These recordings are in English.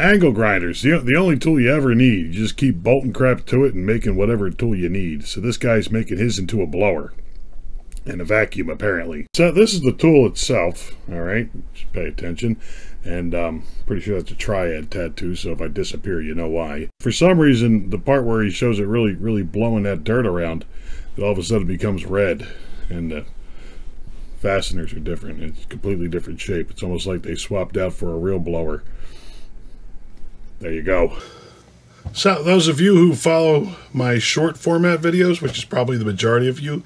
Angle grinders, the only tool you ever need. You just keep bolting crap to it and making whatever tool you need. So this guy's making his into a blower and a vacuum, apparently. So this is the tool itself, all right? Just pay attention. And pretty sure that's a triad tattoo, so if I disappear, you know why. For some reason, the part where he shows it really blowing that dirt around, it all of a sudden becomes red, and the fasteners are different. It's a completely different shape. It's almost like they swapped out for a real blower. There you go. So those of you who follow my short format videos, which is probably the majority of you,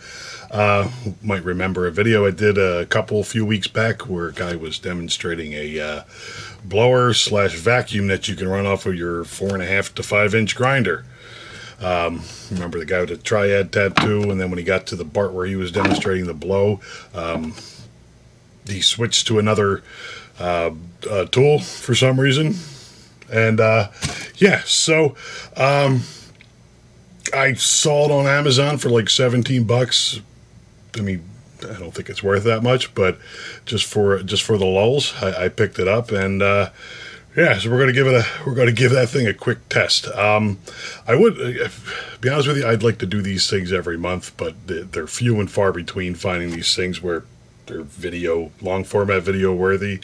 might remember a video I did a few weeks back where a guy was demonstrating a blower slash vacuum that you can run off of your 4.5 to 5 inch grinder. Remember the guy with the triad tattoo, and then when he got to the part where he was demonstrating the blow, he switched to another tool for some reason. And yeah, so I saw it on Amazon for like 17 bucks. I mean, I don't think it's worth that much, but just for the lulz, I picked it up, and yeah, so we're gonna give that thing a quick test. I would be honest with you, I'd like to do these things every month, but they're few and far between finding these things where they're long format video worthy.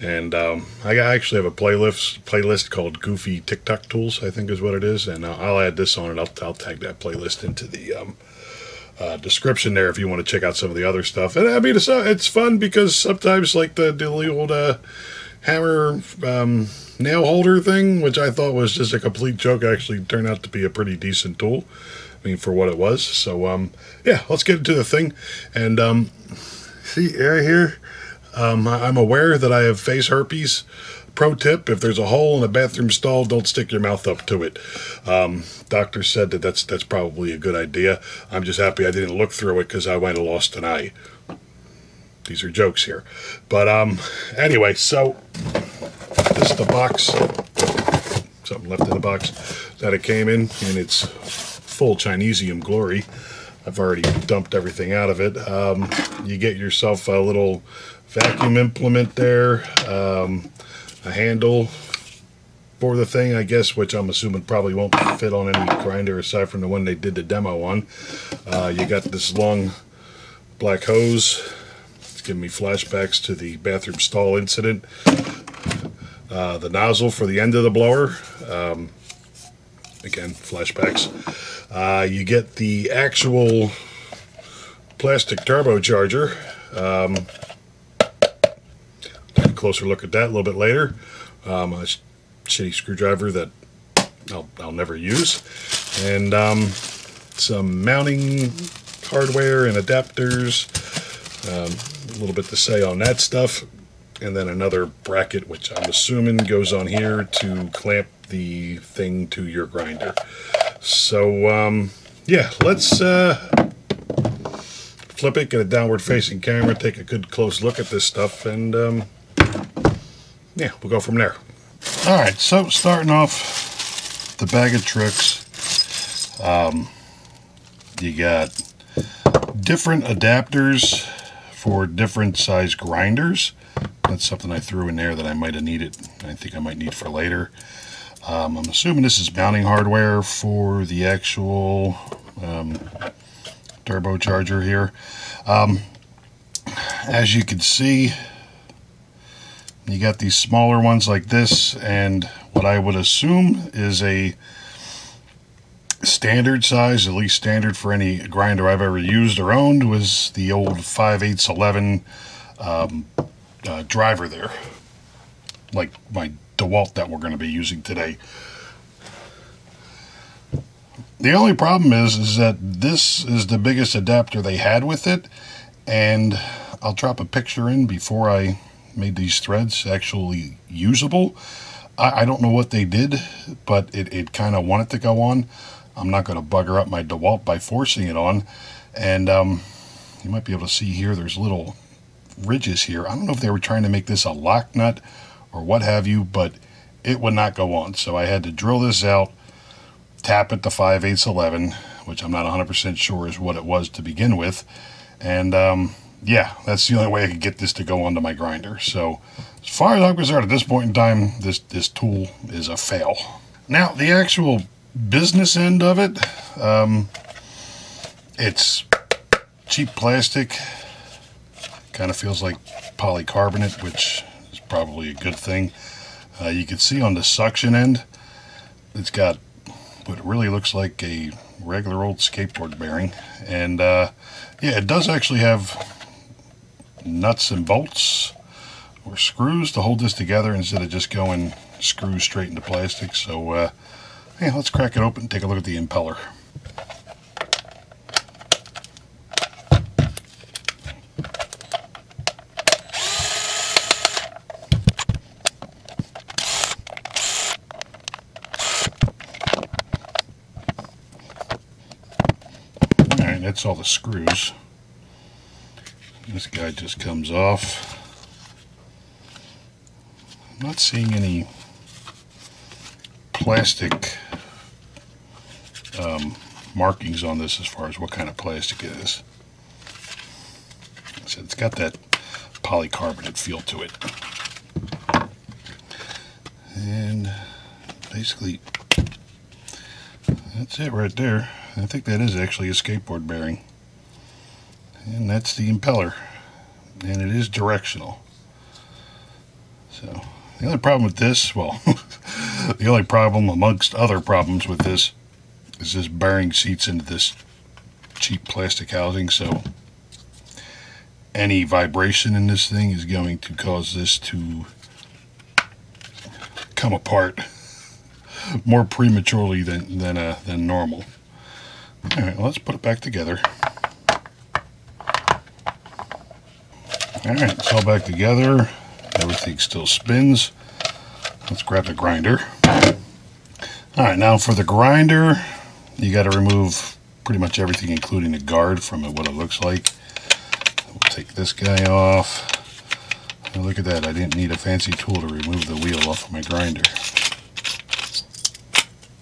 And I actually have a playlist called Goofy TikTok Tools, I think is what it is, and I'll add this on, and I'll tag that playlist into the description there if you want to check out some of the other stuff. And I mean, it's fun because sometimes, like the old hammer nail holder thing, which I thought was just a complete joke, actually turned out to be a pretty decent tool. I mean, for what it was. So yeah, let's get into the thing. And see right here. I'm aware that I have face herpes. Pro tip, if there's a hole in a bathroom stall, don't stick your mouth up to it. Doctor said that's probably a good idea. I'm just happy I didn't look through it because I might have lost an eye. These are jokes here. But anyway, so this is the box. Something left in the box that it came in its full Chinesium glory. I've already dumped everything out of it. You get yourself a little vacuum implement there, a handle for the thing, I guess, which I'm assuming probably won't fit on any grinder aside from the one they did the demo on. You got this long black hose. It's giving me flashbacks to the bathroom stall incident. The nozzle for the end of the blower. Again, flashbacks. You get the actual plastic turbocharger. Take a closer look at that a little bit later. A shitty screwdriver that I'll never use. And some mounting hardware and adapters. A little bit to say on that stuff. And then another bracket, which I'm assuming goes on here to clamp the thing to your grinder. So yeah, let's flip it, get a downward facing camera, take a good close look at this stuff, and yeah, we'll go from there. Alright, so starting off the bag of tricks, you got different adapters for different size grinders. That's something I threw in there that I might have needed. I think I might need for later. I'm assuming this is mounting hardware for the actual turbocharger here. As you can see, you got these smaller ones like this, and what I would assume is a standard size, at least standard for any grinder I've ever used or owned, was the old 5/8 driver there, like my DeWalt that we're going to be using today. The only problem is that this is the biggest adapter they had with it, and I'll drop a picture in before I made these threads actually usable. I don't know what they did, but it kind of wanted to go on. I'm not going to bugger up my DeWalt by forcing it on. And you might be able to see here, there's little ridges here. I don't know if they were trying to make this a lock nut or what have you, but it would not go on. So I had to drill this out, tap it to 5/8 11, which I'm not 100% sure is what it was to begin with. And yeah, that's the only way I could get this to go onto my grinder. So as far as I'm concerned at this point in time, this tool is a fail. Now the actual business end of it, it's cheap plastic, kind of feels like polycarbonate, which is probably a good thing. You can see on the suction end, it's got what really looks like a regular old skateboard bearing, and yeah, it does actually have nuts and bolts or screws to hold this together instead of just going screws straight into plastic. So yeah, let's crack it open and take a look at the impeller. Alright, that's all the screws. This guy just comes off. I'm not seeing any plastic markings on this as far as what kind of plastic it is. So it's got that polycarbonate feel to it. And basically, that's it right there. I think that is actually a skateboard bearing. And that's the impeller. And it is directional. So the only problem with this, well, the only problem amongst other problems with this is this bearing seats into this cheap plastic housing, so any vibration in this thing is going to cause this to come apart more prematurely than normal. All right, well, let's put it back together. All right, it's all back together. Everything still spins. Let's grab the grinder. All right, now for the grinder, you got to remove pretty much everything, including the guard, from what it looks like. We'll take this guy off. Oh, look at that, I didn't need a fancy tool to remove the wheel off of my grinder.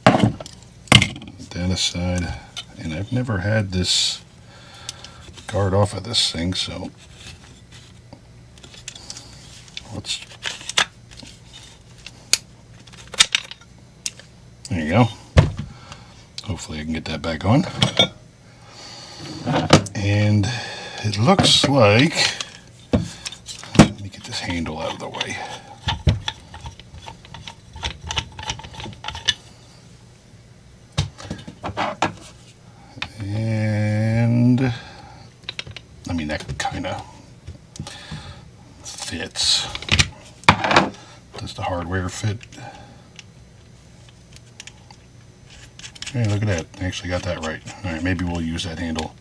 Put that aside. And I've never had this guard off of this thing, so let's, there you go. Hopefully I can get that back on. And it looks like, let me get this handle out of the way. And I mean, that kind of fits. Does the hardware fit? Hey, look at that. I actually got that right. Alright, maybe we'll use that handle.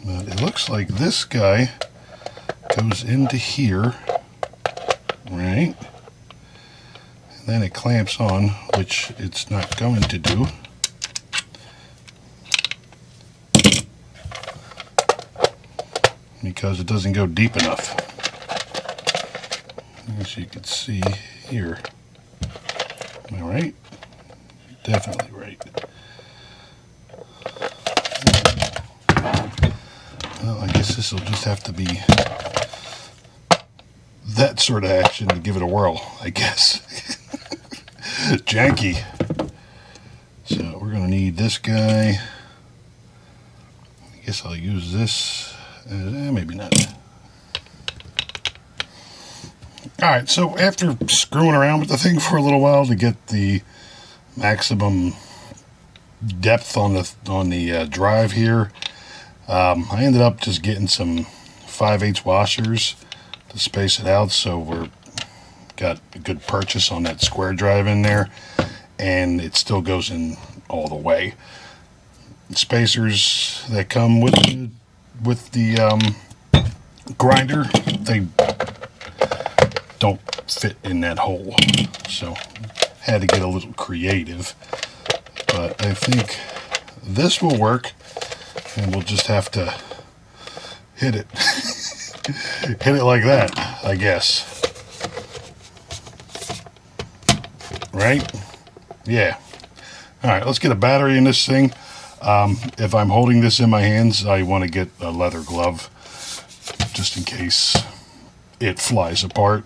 But it looks like this guy goes into here, right? And then it clamps on, which it's not going to do. Because it doesn't go deep enough. As you can see here. Am I right? Definitely right. Well, I guess this will just have to be that sort of action to give it a whirl, I guess. Janky. So we're going to need this guy. I guess I'll use this. Maybe not. Alright, so after screwing around with the thing for a little while to get the maximum depth on the drive here, I ended up just getting some 5/8 washers to space it out, so we're got a good purchase on that square drive in there, and it still goes in all the way. The spacers that come with the grinder, they don't fit in that hole, so had to get a little creative, but I think this will work, and we'll just have to hit it hit it like that, I guess, right? Yeah. All right, let's get a battery in this thing. If I'm holding this in my hands, I want to get a leather glove just in case it flies apart.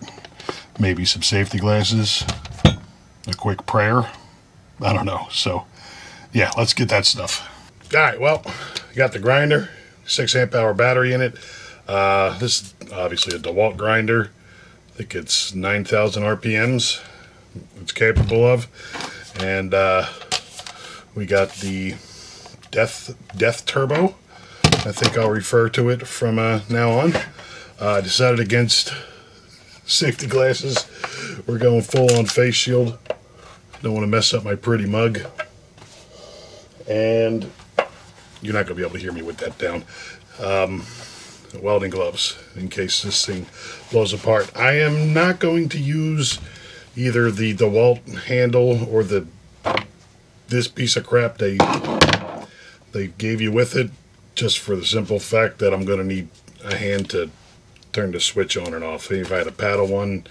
Maybe some safety glasses, a quick prayer. I don't know. So yeah, let's get that stuff. All right, well, got the grinder, 6 amp hour battery in it. This is obviously a DeWalt grinder. I think it's 9,000 RPMs it's capable of. And we got the Death Turbo. I think I'll refer to it from now on. I decided against safety glasses. We're going full on face shield. Don't want to mess up my pretty mug. And you're not going to be able to hear me with that down. Welding gloves in case this thing blows apart. I am not going to use either the DeWalt handle or this piece of crap they gave you with it, just for the simple fact that I'm going to need a hand to turn the switch on and off. If I had a paddle one,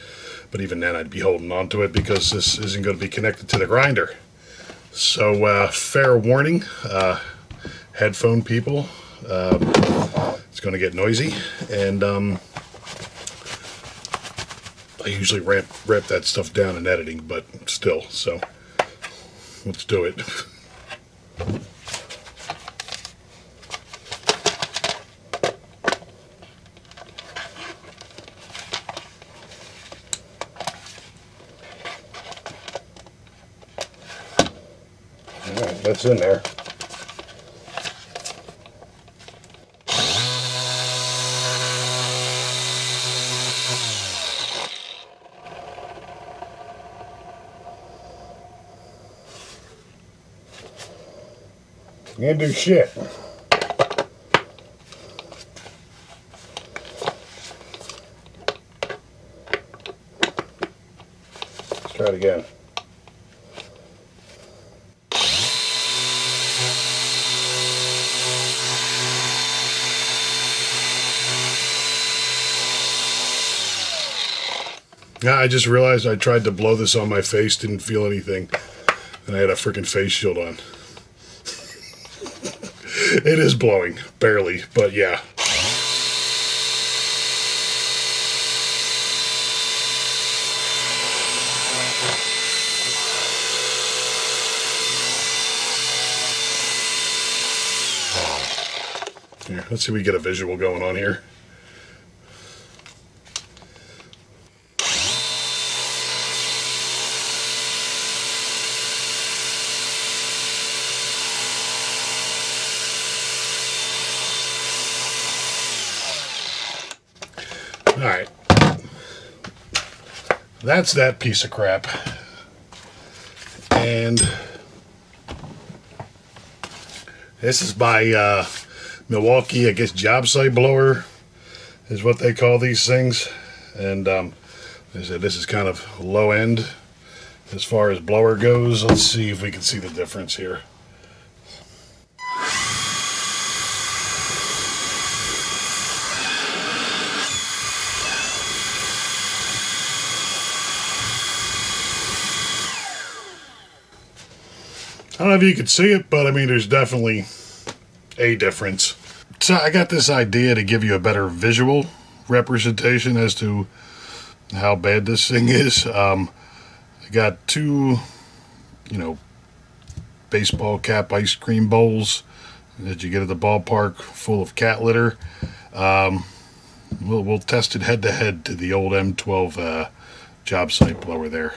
but even then I'd be holding on to it because this isn't going to be connected to the grinder. So fair warning, headphone people, it's going to get noisy, and I usually ramp that stuff down in editing, but still, so let's do it. Alright, that's in there. Can't do shit. Let's try it again. Yeah, I just realized I tried to blow this on my face, didn't feel anything, and I had a freaking face shield on. It is blowing, barely, but yeah. Here, let's see if we get a visual going on here. Alright, that's that piece of crap. And this is by Milwaukee, I guess job site blower is what they call these things. And I said this is kind of low end as far as blower goes. Let's see if we can see the difference here. I don't know if you could see it, but I mean, there's definitely a difference. So I got this idea to give you a better visual representation as to how bad this thing is. I got two, baseball cap ice cream bowls that you get at the ballpark full of cat litter. We'll test it head to head to the old M12 job site blower there.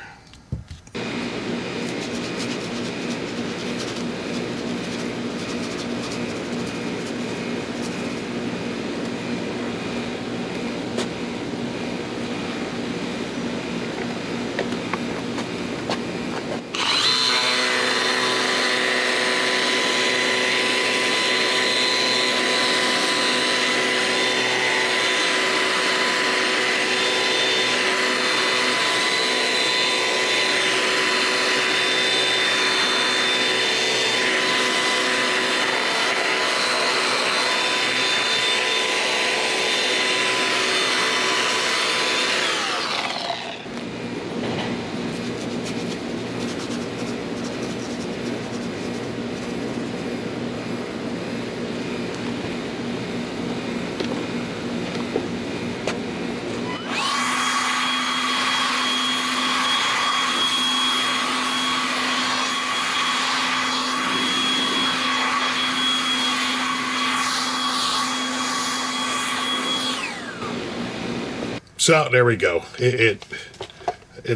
So there we go. It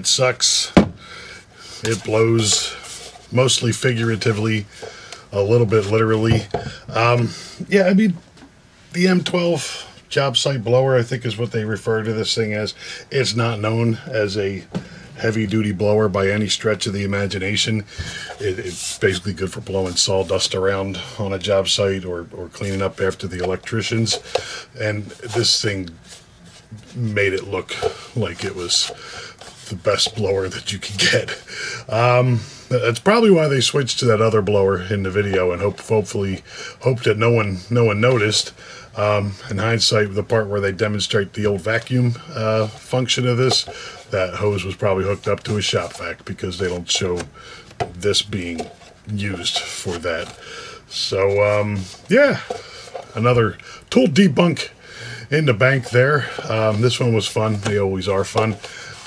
sucks. It blows, mostly figuratively, a little bit literally. Yeah, I mean, the M12 job site blower, I think, is what they refer to this thing as. It's not known as a heavy-duty blower by any stretch of the imagination. It's basically good for blowing sawdust around on a job site or cleaning up after the electricians. And this thing made it look like it was the best blower that you could get. That's probably why they switched to that other blower in the video, and hopefully that no one noticed. In hindsight, the part where they demonstrate the old vacuum function of this, that hose was probably hooked up to a shop vac, because they don't show this being used for that. So yeah, another tool debunk in the bank there. This one was fun. They always are fun.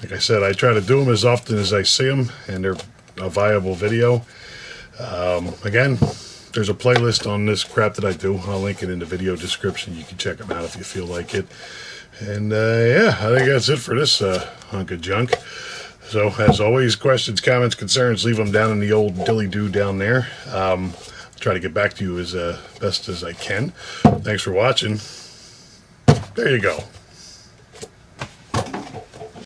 Like I said, I try to do them as often as I see them, and they're a viable video. Again, there's a playlist on this crap that I do. I'll link it in the video description. You can check them out if you feel like it. And yeah, I think that's it for this hunk of junk. So as always, questions, comments, concerns, leave them down in the old dilly-doo down there. I'll try to get back to you as best as I can. Thanks for watching. There you go.